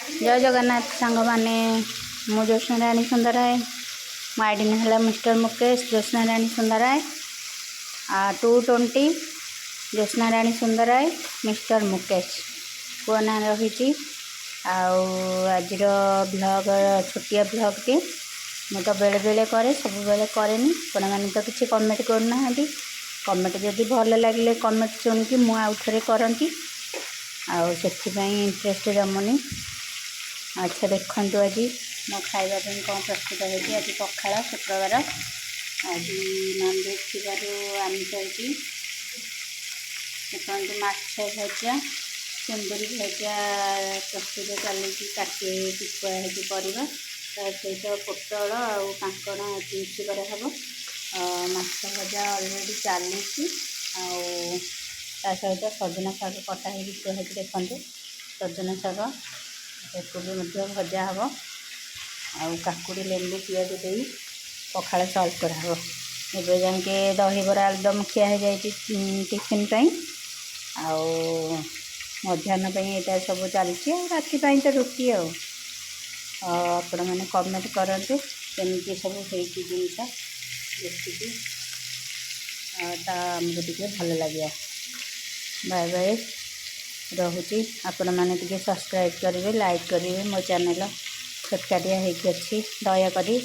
जय जगन्नाथ सांग मैंने मु ज्योत्सना राणी सुंदराय मो आईडी है मिस्टर मुकेश ज्योत्सना राणी सुंदराय 220 ज्योत्सना राणी सुंदराय मिस्टर मुकेश पुओ ना रही। आज ब्लॉग छोटिया ब्लॉग टी मु तो बेले बेले करे सब बेले कैनि आपण मैंने तो किसी कमेंट करना कमेंट जदि भल लगे कमेंट शुणिकी मु आउ थे करती इंटरेस्ट जमुनी। अच्छा देखु आज मो खाइबा कौन प्रस्तुत होगी। आज पखाड़ शुक्रवार आज नॉनवेज थी आमिष होती देखते माछ भजा कुंदरी भजा प्रस्तुत चलती काटी कुआ परिवा सहित पोटल आउ कांकण चिप्स कराहब। माछ भजा अलरेडी चली सहित सजना शाग कटा हो देखते सजना शाग भी भजा हम आउ काकुड़ी लेंबू पियाज दे पखाड़ सर्व कराहब। एवं जाके दहीबरा आलुदम खिया हो जाए टिफिन आउ मध्याह्न यहाँ सब चलती राति तो रुटी आपण मैंने कमेंट करते केमती सब होती जिनस देखिकी आमको टे भल लगे। बाय बाय रोची आपण मैंने टे सब्सक्राइब करेंगे लाइक करेंगे मो चैनल छोटकाटिया होती दयाकोरी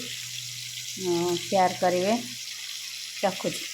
शेयर करेंगे रखुची।